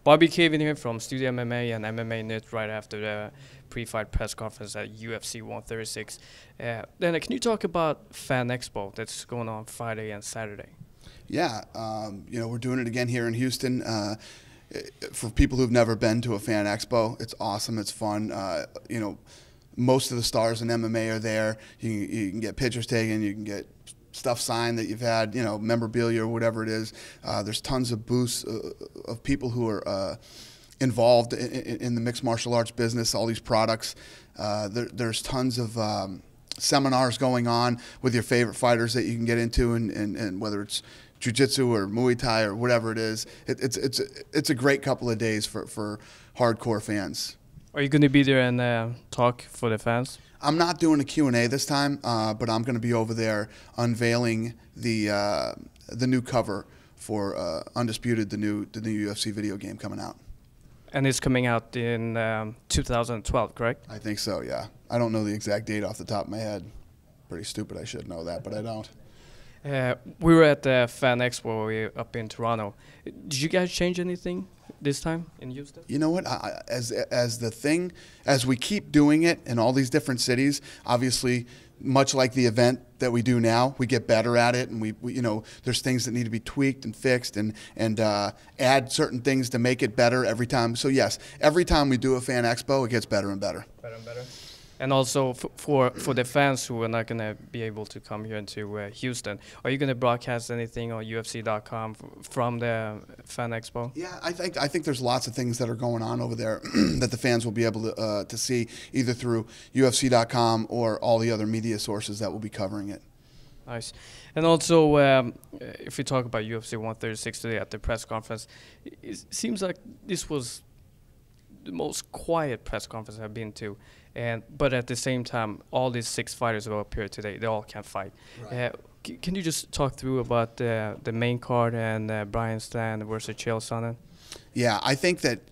Bobby Kevin here from Studio MMA and MMA Net right after the pre-fight press conference at UFC 136. Then can you talk about Fan Expo that's going on Friday and Saturday? Yeah, we're doing it again here in Houston. For people who've never been to a Fan Expo, it's awesome. It's fun. Most of the stars in MMA are there. You can get pictures taken. You can get stuff signed that you've had, memorabilia or whatever it is. There's tons of booths of people who are involved in the mixed martial arts business, all these products. There's tons of seminars going on with your favorite fighters that you can get into, and whether it's jiu-jitsu or Muay Thai or whatever it is. It's a great couple of days for hardcore fans. Are you going to be there and talk for the fans? I'm not doing a Q&A this time, but I'm going to be over there unveiling the new cover for Undisputed, the new UFC video game coming out. And it's coming out in 2012, correct? I think so, yeah. I don't know the exact date off the top of my head. Pretty stupid, I should know that, but I don't. We were at the Fan Expo up in Toronto. Did you guys change anything this time in Houston? You know what? As we keep doing it in all these different cities, obviously, much like the event that we do now, we get better at it, and we there's things that need to be tweaked and fixed, and add certain things to make it better every time. So yes, every time we do a Fan Expo, it gets better and better. Better and better. And also for the fans who are not going to be able to come here into Houston, are you going to broadcast anything on UFC.com from the Fan Expo? Yeah, I think there's lots of things that are going on over there that the fans will be able to see either through UFC.com or all the other media sources that will be covering it. Nice. And also, if we talk about UFC 136 today at the press conference, it seems like this was the most quiet press conference I've been to. But at the same time, all these 6 fighters who appear today, they all can fight. Right. Can you just talk through about the main card and Brian Stann versus Chael Sonnen? Yeah, I think that,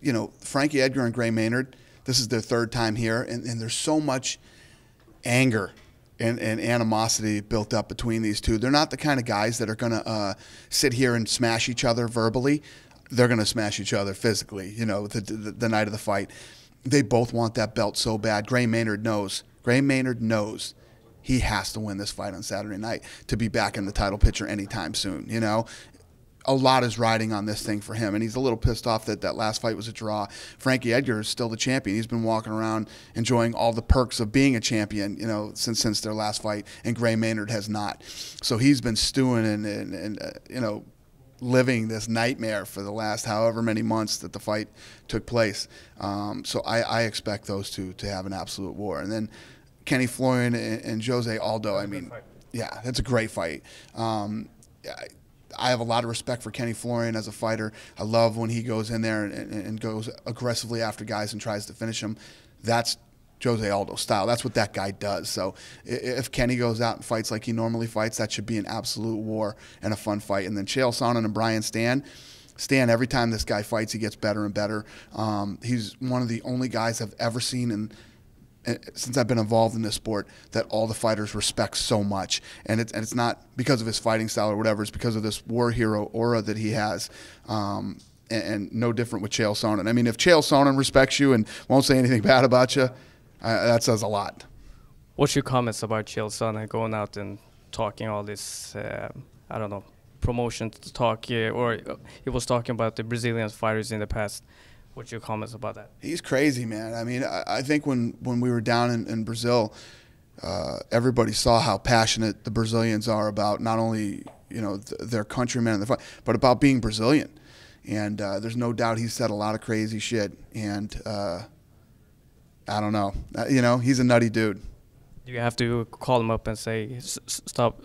Frankie Edgar and Gray Maynard, this is their 3rd time here, and there's so much anger and animosity built up between these two. They're not the kind of guys that are going to sit here and smash each other verbally. They're going to smash each other physically, the night of the fight. They both want that belt so bad. Gray Maynard knows. Gray Maynard knows he has to win this fight on Saturday night to be back in the title picture anytime soon. A lot is riding on this thing for him, and he's a little pissed off that that last fight was a draw. Frankie Edgar is still the champion. He's been walking around enjoying all the perks of being a champion, since their last fight, and Gray Maynard has not. So he's been stewing and living this nightmare for the last however many months that the fight took place. So I expect those two to have an absolute war. And then Kenny Florian and Jose Aldo, I mean, yeah, that's a great fight. I have a lot of respect for Kenny Florian as a fighter. I love when he goes in there and goes aggressively after guys and tries to finish them. That's Jose Aldo style. That's what that guy does. So if Kenny goes out and fights like he normally fights, that should be an absolute war and a fun fight. And then Chael Sonnen and Brian Stann, every time this guy fights, he gets better and better. He's one of the only guys I've ever seen since I've been involved in this sport that all the fighters respect so much. And it's not because of his fighting style or whatever. It's because of this war hero aura that he has. And no different with Chael Sonnen. I mean, if Chael Sonnen respects you and won't say anything bad about you, that says a lot. What's your comments about Chael Sonnen going out and talking all this, promotion talk, or he was talking about the Brazilian fighters in the past. What's your comments about that? He's crazy, man. I mean, I think when we were down in Brazil, everybody saw how passionate the Brazilians are about not only their countrymen and the fight, but about being Brazilian. And there's no doubt he said a lot of crazy shit. And I don't know. He's a nutty dude. Do you have to call him up and say, stop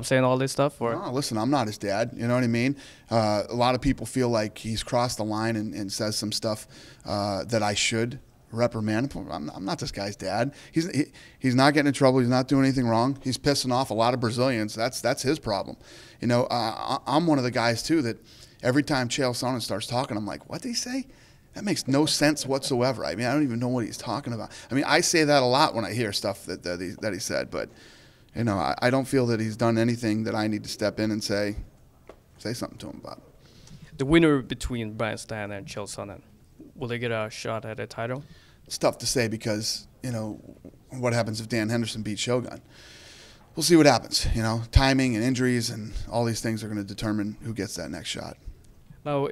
saying all this stuff? Or? No, listen, I'm not his dad. You know what I mean? A lot of people feel like he's crossed the line and says some stuff that I should reprimand him. I'm not this guy's dad. He's not getting in trouble. He's not doing anything wrong. He's pissing off a lot of Brazilians. That's his problem. I'm one of the guys, too, that every time Chael Sonnen starts talking, I'm like, what did he say? That makes no sense whatsoever. I mean, I don't even know what he's talking about. I mean, I say that a lot when I hear stuff that he said, but I don't feel that he's done anything that I need to step in and say something to him about. the winner between Brian Stann and Chael Sonnen, will they get a shot at a title? It's tough to say because, you know, what happens if Dan Henderson beats Shogun? We'll see what happens. You know, timing and injuries and all these things are going to determine who gets that next shot. Now,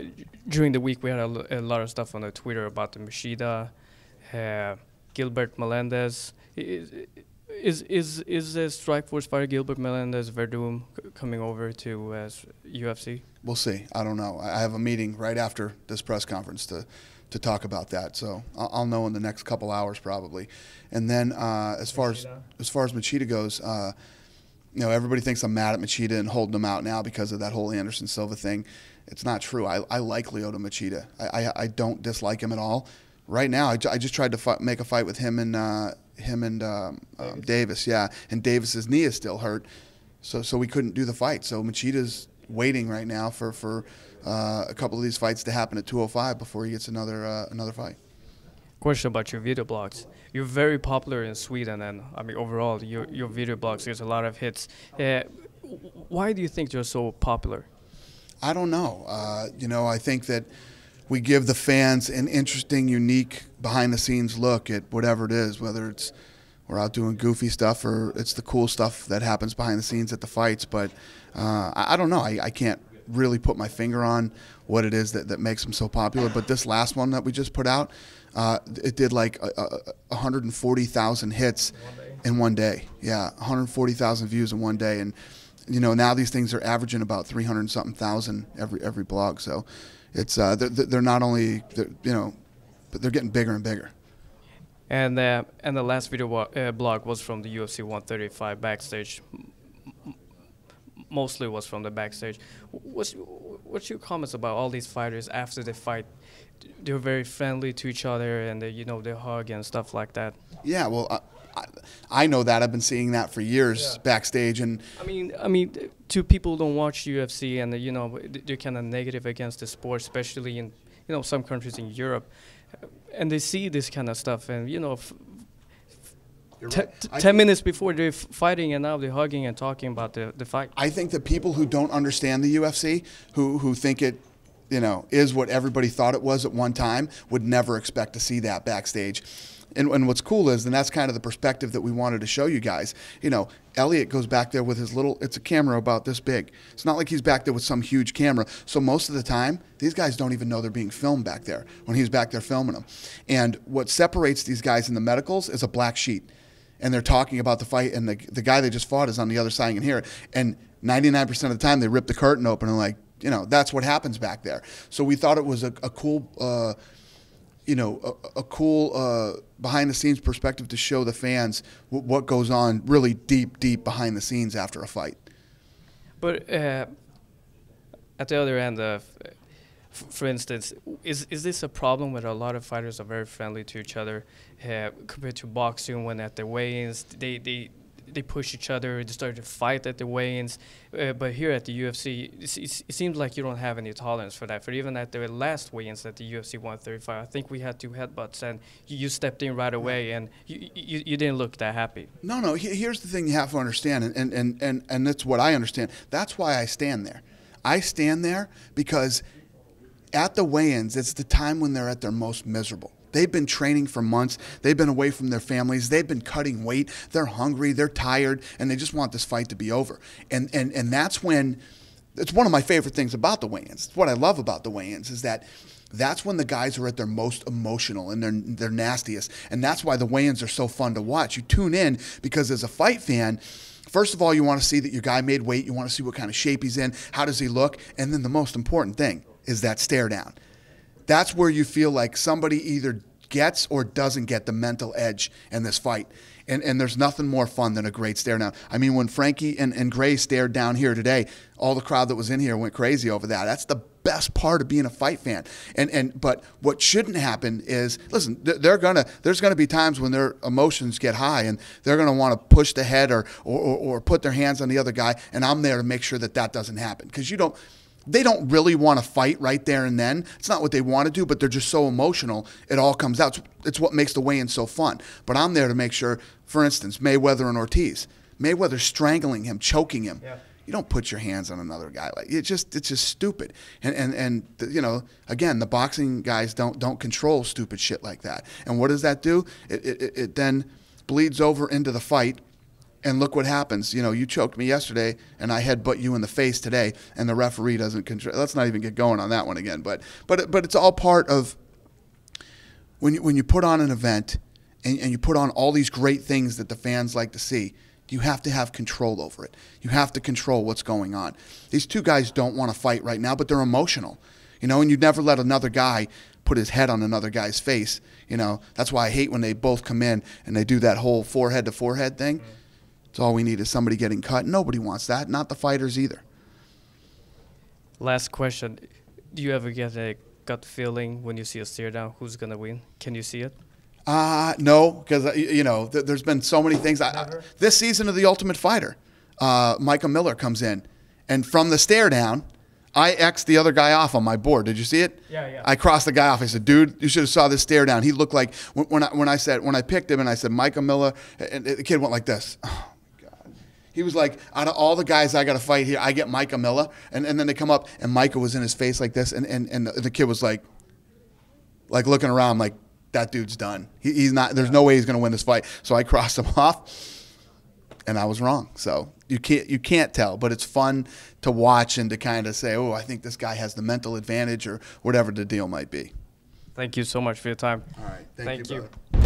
during the week, we had a lot of stuff on the Twitter about the Machida, Gilbert Melendez. Is the Strikeforce fighter Gilbert Melendez Verdum coming over to UFC? We'll see. I don't know. I have a meeting right after this press conference to talk about that, so I'll know in the next couple hours probably. And then as far as Machida goes, you know, everybody thinks I'm mad at Machida and holding him out now because of that whole Anderson Silva thing. It's not true. I like Lyoto Machida. I don't dislike him at all. Right now, I just tried to make a fight with him and Davis. Yeah, and Davis's knee is still hurt, so we couldn't do the fight. So Machida's waiting right now for a couple of these fights to happen at 205 before he gets another fight. Question about your video blogs. You're very popular in Sweden, and I mean overall, your video blogs gets a lot of hits. Why do you think you're so popular? I don't know. You know, I think that we give the fans an interesting, unique, behind-the-scenes look at whatever it is, whether it's we're out doing goofy stuff or it's the cool stuff that happens behind the scenes at the fights. But I don't know. I can't really put my finger on what it is that makes them so popular. But this last one that we just put out, it did like 140,000 hits in one day. Yeah, 140,000 views in one day. And, you know, now these things are averaging about 300-something thousand every blog. So it's they're not only, you know, but they're getting bigger and bigger. And the last video blog was from the UFC 135 backstage. Mostly was from the backstage. What's your comments about all these fighters after the fight? They're very friendly to each other, and you know, they hug and stuff like that. Yeah, well, I know that. I've been seeing that for years backstage, and I mean, to people who don't watch UFC, and you know, they're kind of negative against the sport, especially in, you know, some countries in Europe, and they see this kind of stuff, and you know, 10 minutes before they're fighting, and now they're hugging and talking about the fight. I think that people who don't understand the UFC, who think it, you know, is what everybody thought it was at one time, would never expect to see that backstage. And what's cool is, and that's kind of the perspective that we wanted to show you guys. You know, Elliot goes back there with his little, it's a camera about this big. It's not like he's back there with some huge camera. So most of the time, these guys don't even know they're being filmed back there when he's back there filming them. And what separates these guys in the medicals is a black sheet. And they're talking about the fight, and the guy they just fought is on the other side. You can hear it. And 99% of the time, they rip the curtain open and like, you know, that's what happens back there. So we thought it was a cool, you know, a cool behind-the-scenes perspective to show the fans what goes on really deep behind the scenes after a fight. But at the other end, for instance, is this a problem where a lot of fighters are very friendly to each other compared to boxing? When at the weigh-ins, they push each other, they start to fight at the weigh-ins. But here at the UFC, it seems like you don't have any tolerance for that. For even at the last weigh-ins at the UFC 135, I think we had 2 headbutts, and you stepped in right away, and you didn't look that happy. No. Here's the thing you have to understand, and that's what I understand. That's why I stand there. I stand there because at the weigh-ins, it's the time when they're at their most miserable. They've been training for months. They've been away from their families. They've been cutting weight. They're hungry. They're tired, and they just want this fight to be over. And that's when, it's one of my favorite things about the weigh-ins. What I love about the weigh-ins is that that's when the guys are at their most emotional and they're nastiest. And that's why the weigh-ins are so fun to watch. You tune in because as a fight fan, first of all, you want to see that your guy made weight. You want to see what kind of shape he's in. How does he look? And then the most important thing is that stare down. That's where you feel like somebody either gets or doesn't get the mental edge in this fight. And there's nothing more fun than a great stare down. I mean, when Frankie and Gray stared down here today, all the crowd that was in here went crazy over that. That's the best part of being a fight fan. But what shouldn't happen is, listen, there's gonna be times when their emotions get high and they're gonna want to push the head or put their hands on the other guy, and I'm there to make sure that doesn't happen, because they don't really want to fight right there and then. It's not what they want to do, but they're just so emotional, it all comes out. It's what makes the weigh-in so fun. But I'm there to make sure, for instance, Mayweather and Ortiz. Mayweather strangling him, choking him. Yeah. You don't put your hands on another guy like it's just stupid. And you know, again, the boxing guys don't control stupid shit like that. And what does that do? It then bleeds over into the fight. And look what happens. You know, you choked me yesterday, and I headbutt you in the face today, and the referee doesn't control. Let's not even get going on that one again. But it's all part of when you put on an event and you put on all these great things that the fans like to see. You have to have control over it. You have to control what's going on. These two guys don't want to fight right now, but they're emotional. You know, and you'd never let another guy put his head on another guy's face. You know, that's why I hate when they both come in and they do that whole forehead to forehead thing. It's all we need is somebody getting cut. Nobody wants that, not the fighters either. Last question. Do you ever get a gut feeling when you see a stare down who's going to win? Can you see it? No, because, you know, there's been so many things. This season of The Ultimate Fighter, Micah Miller comes in, and from the stare down, I X'd the other guy off on my board. Did you see it? Yeah. I crossed the guy off. I said, dude, you should have saw this stare down. He looked like, when I picked him and I said, Micah Miller, and the kid went like this. He was like, out of all the guys I got to fight here, I get Micah Miller. And then they come up, and Micah was in his face like this, and the kid was like looking around like, that dude's done. He's not. There's no way he's going to win this fight. So I crossed him off, and I was wrong. So you can't tell, but it's fun to watch and to kind of say, oh, I think this guy has the mental advantage or whatever the deal might be. Thank you so much for your time. All right. Thank you. Brother.